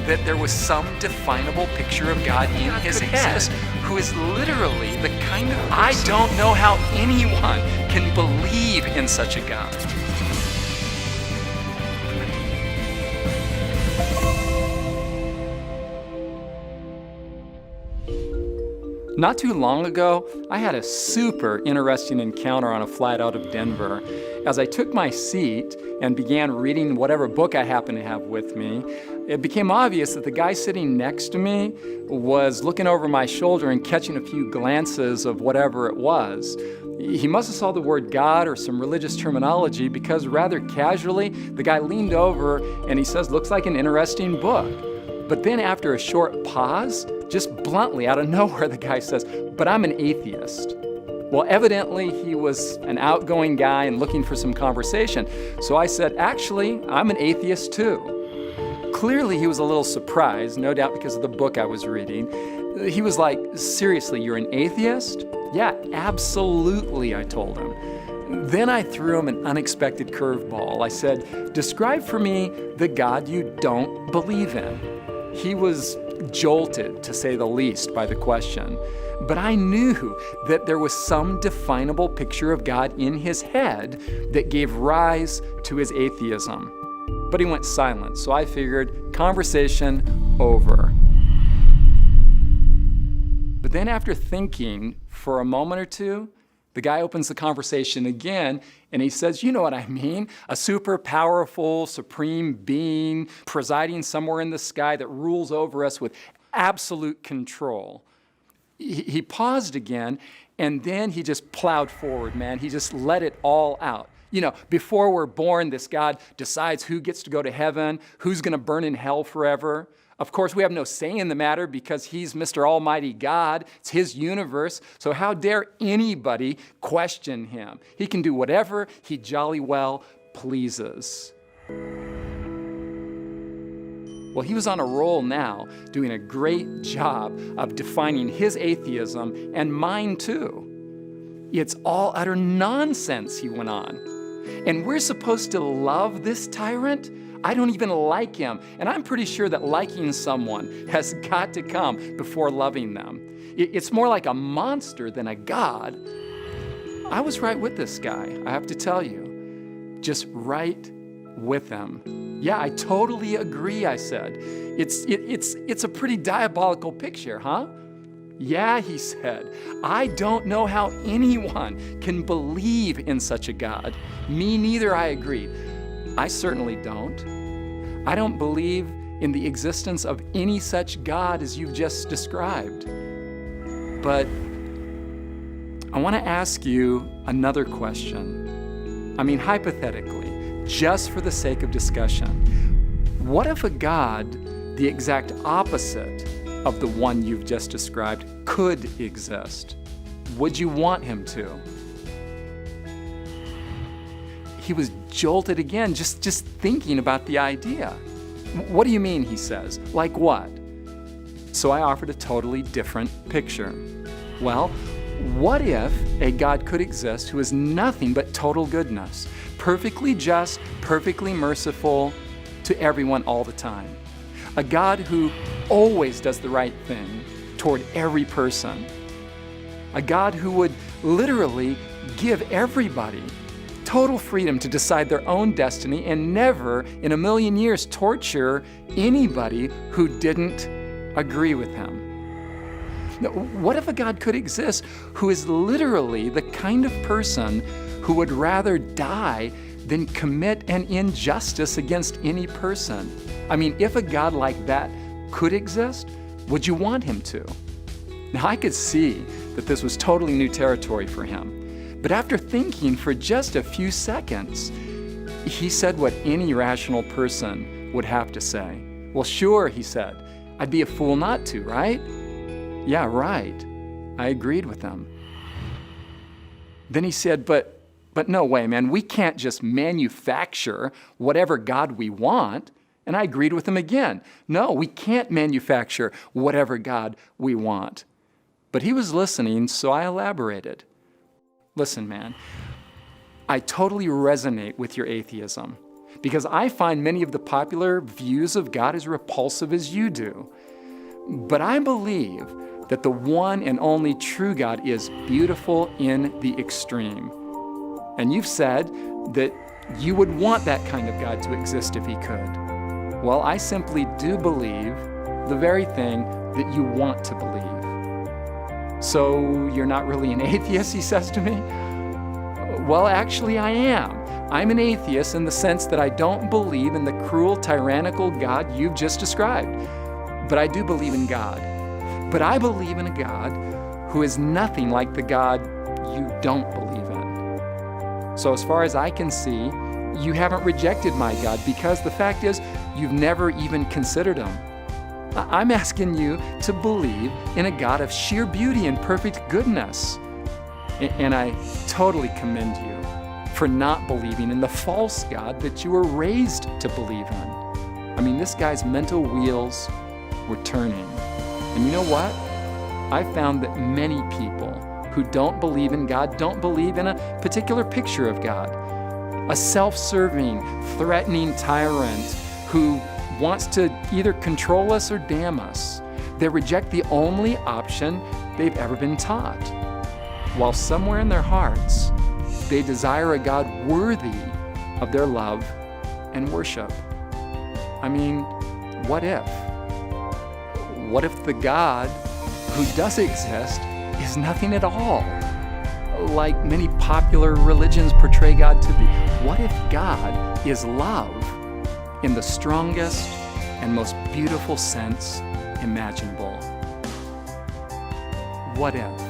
that there was some definable picture of God in his head who is literally the kind of person. I don't know how anyone can believe in such a God. Not too long ago, I had a super interesting encounter on a flight out of Denver. As I took my seat and began reading whatever book I happened to have with me, it became obvious that the guy sitting next to me was looking over my shoulder and catching a few glances of whatever it was. He must have saw the word God or some religious terminology, because rather casually, the guy leaned over and he says, "Looks like an interesting book." But then after a short pause, just bluntly out of nowhere, the guy says, "But I'm an atheist." Well, evidently he was an outgoing guy and looking for some conversation. So I said, "Actually, I'm an atheist too." Clearly he was a little surprised, no doubt because of the book I was reading. He was like, "Seriously, you're an atheist?" "Yeah, absolutely," I told him. Then I threw him an unexpected curveball. I said, "Describe for me the God you don't believe in." He was jolted, to say the least, by the question. But I knew that there was some definable picture of God in his head that gave rise to his atheism. But he went silent, so I figured, conversation over. But then after thinking for a moment or two, the guy opens the conversation again, and he says, "You know what I mean, a super powerful, supreme being presiding somewhere in the sky that rules over us with absolute control." He paused again, and then he just plowed forward, man. He just let it all out. You know, before we're born, this God decides who gets to go to heaven, who's gonna burn in hell forever. Of course, we have no say in the matter because he's Mr. Almighty God. It's his universe, so how dare anybody question him? He can do whatever he jolly well pleases. Well, he was on a roll now, doing a great job of defining his atheism and mine too. "It's all utter nonsense," he went on. "And we're supposed to love this tyrant? I don't even like him, and I'm pretty sure that liking someone has got to come before loving them. It's more like a monster than a God." I was right with this guy, I have to tell you. Just right with him. "Yeah, I totally agree," I said. It's a pretty diabolical picture, huh?" "Yeah," he said, "I don't know how anyone can believe in such a God." "Me neither," I agreed. "I certainly don't. I don't believe in the existence of any such God as you've just described. But I want to ask you another question. I mean, hypothetically, just for the sake of discussion, what if a God, the exact opposite of the one you've just described, could exist? Would you want him to?" He was jolted again, just thinking about the idea. "What do you mean?" he says. "Like what?" So I offered a totally different picture. Well, what if a God could exist who is nothing but total goodness, perfectly just, perfectly merciful to everyone all the time? A God who always does the right thing toward every person. A God who would literally give everybody total freedom to decide their own destiny and never in a million years torture anybody who didn't agree with him. Now, what if a God could exist who is literally the kind of person who would rather die than commit an injustice against any person? I mean, if a God like that could exist, would you want him to? Now, I could see that this was totally new territory for him. But after thinking for just a few seconds, he said what any rational person would have to say. "Well, sure," he said. "I'd be a fool not to, right?" "Yeah, right." I agreed with him. Then he said, but no way, man. We can't just manufacture whatever God we want." And I agreed with him again. "No, we can't manufacture whatever God we want." But he was listening, so I elaborated. "Listen, man, I totally resonate with your atheism. because I find many of the popular views of God as repulsive as you do. But I believe that the one and only true God is beautiful in the extreme. And you've said that you would want that kind of God to exist if he could. Well, I simply do believe the very thing that you want to believe. So you're not really an atheist, he says to me? Well, actually I am. I'm an atheist in the sense that I don't believe in the cruel, tyrannical God you've just described. But I do believe in God. But I believe in a God who is nothing like the God you don't believe in. So as far as I can see, you haven't rejected my God, because the fact is, you've never even considered him. I'm asking you to believe in a God of sheer beauty and perfect goodness. And I totally commend you for not believing in the false God that you were raised to believe in. I mean, this guy's mental wheels were turning. And you know what? I found that many people who don't believe in God don't believe in a particular picture of God. A self-serving, threatening tyrant who wants to either control us or damn us. They reject the only option they've ever been taught, while somewhere in their hearts, they desire a God worthy of their love and worship. I mean, what if? What if the God who does exist is nothing at all, like many popular religions portray God to be? What if God is love in the strongest and most beautiful sense imaginable? What if?